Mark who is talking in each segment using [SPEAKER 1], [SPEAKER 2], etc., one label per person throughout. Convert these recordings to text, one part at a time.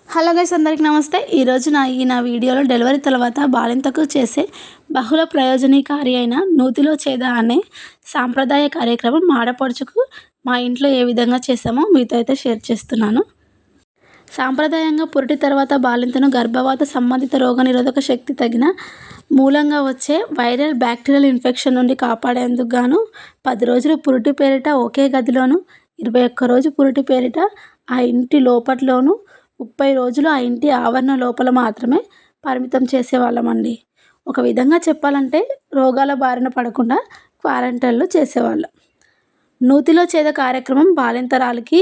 [SPEAKER 1] Hello guys, అందరికి నమస్తే. ఈరోజు నా వీడియోలో డెలివరీ తర్వాత బాలింతకు చేసే బహుళ ప్రయోజనకారి అయిన నూతిలో చేద అనే సాంప్రదాయ కార్యక్రమం ఆడపడుచుకు మా ఇంట్లో ఏ విధంగా చేసామో మీతో అయితే షేర్ చేస్తున్నాను. సాంప్రదాయంగా పురిటి తర్వాత బాలింతను గర్భవాత సంబంధిత రోగనిరోధక శక్తి తగిన మూలంగా వచ్చే వైరల్ బ్యాక్టీరియల్ ఇన్ఫెక్షన్ నుండి కాపాడేందుకు గాను 10 రోజులు పురిటి పేరిట ఒకే గదిలోను, 21 రోజు పురిటి పేరిట ఆ ఇంటి లోపట్లోను, 30 రోజులు ఆ ఇంటి ఆవరణ లోపల మాత్రమే పరిమితం చేసేవాళ్ళమండి. ఒక విధంగా చెప్పాలంటే రోగాల బారిన పడకుండా క్వారంటైన్లో చేసేవాళ్ళం. నూతిలో చేద కార్యక్రమం బాలింతరాలకి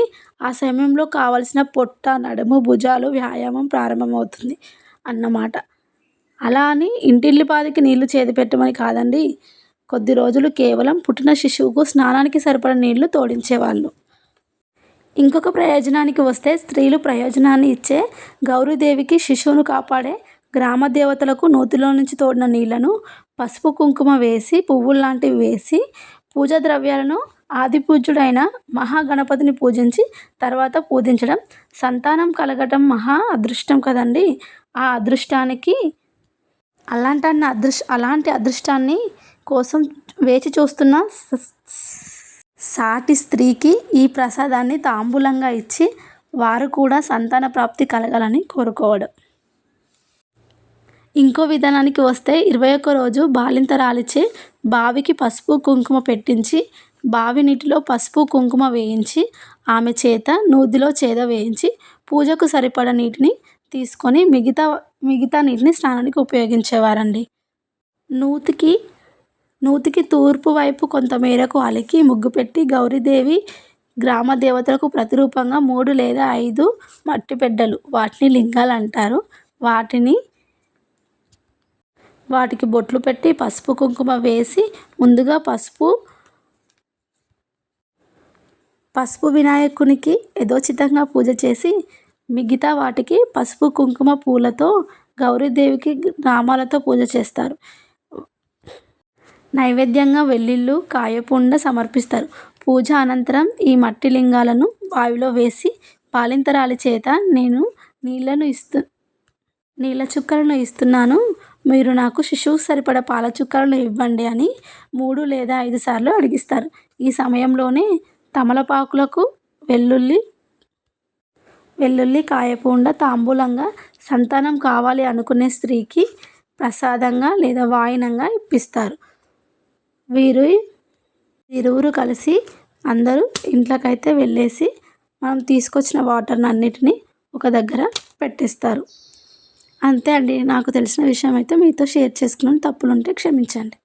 [SPEAKER 1] ఆ సమయంలో కావలసిన పొట్ట, నడుము, భుజాలు వ్యాయామం ప్రారంభమవుతుంది అన్నమాట. అలా అని ఇంటిల్లిపాదికి నీళ్లు చేదిపెట్టమని కాదండి. కొద్ది రోజులు కేవలం పుట్టిన శిశువుకు స్నానానికి సరిపడ నీళ్లు తోడించేవాళ్ళు. ఇంకొక ప్రయోజనానికి వస్తే, స్త్రీలు ప్రయోజనాన్ని ఇచ్చే గౌరీదేవికి, శిశువును కాపాడే గ్రామ దేవతలకు నూతిలో నుంచి తోడిన నీళ్లను పసుపు కుంకుమ వేసి, పువ్వుల్లాంటివి వేసి, పూజా ద్రవ్యాలను ఆదిపూజ్యుడైన మహాగణపతిని పూజించి తర్వాత పూజించడం సంతానం కలగటం మహా అదృష్టం కదండి. ఆ అదృష్టానికి అలాంటి అదృష్టాన్ని కోసం వేచి చూస్తున్న సాటి స్త్రీకి ఈ ప్రసాదాన్ని తాంబూలంగా ఇచ్చి వారు కూడా సంతాన ప్రాప్తి కలగాలని కోరుకోవడం. ఇంకో విధానానికి వస్తే, 21 రోజు బాలింతరాలిచే బావికి పసుపు కుంకుమ పెట్టించి, బావి నీటిలో పసుపు కుంకుమ వేయించి, ఆమె చేత నూతిలో చేద వేయించి, పూజకు సరిపడ నీటిని తీసుకొని మిగతా నీటిని స్నానానికి ఉపయోగించేవారండి. నూతికి తూర్పు వైపు కొంతమేరకు అలికి ముగ్గు పెట్టి గౌరీదేవి, గ్రామ దేవతలకు ప్రతిరూపంగా 3 లేదా 5 మట్టి పెడ్డలు, వాటిని లింగాలు అంటారు, వాటికి బొట్లు పెట్టి పసుపు కుంకుమ వేసి ముందుగా పసుపు వినాయకునికి యథోచితంగా పూజ చేసి, మిగతా వాటికి పసుపు కుంకుమ పూలతో, గౌరీదేవికి నామాలతో పూజ చేస్తారు. నైవేద్యంగా వెల్లిళ్ళు, కాయపుండ సమర్పిస్తారు. పూజ అనంతరం ఈ మట్టి లింగాలను బావిలో వేసి బాలింతరాలి చేత నేను నీళ్ళ చుక్కలను ఇస్తున్నాను, మీరు నాకు శిశువుకు సరిపడ పాల చుక్కలను ఇవ్వండి అని 3 లేదా 5 సార్లు అడిగిస్తారు. ఈ సమయంలోనే తమలపాకులకు వెల్లుల్లి, కాయపుండ తాంబూలంగా సంతానం కావాలి అనుకునే స్త్రీకి ప్రసాదంగా లేదా వాయినంగా ఇప్పిస్తారు. వీరిరువురు కలిసి అందరూ ఇంట్లోకైతే వెళ్ళేసి మనం తీసుకొచ్చిన వాటర్ని అన్నిటినీ ఒక దగ్గర పెట్టేస్తారు. అంతే అండి. నాకు తెలిసిన విషయం అయితే మీతో షేర్ చేసుకున్నాను. తప్పులుంటే క్షమించండి.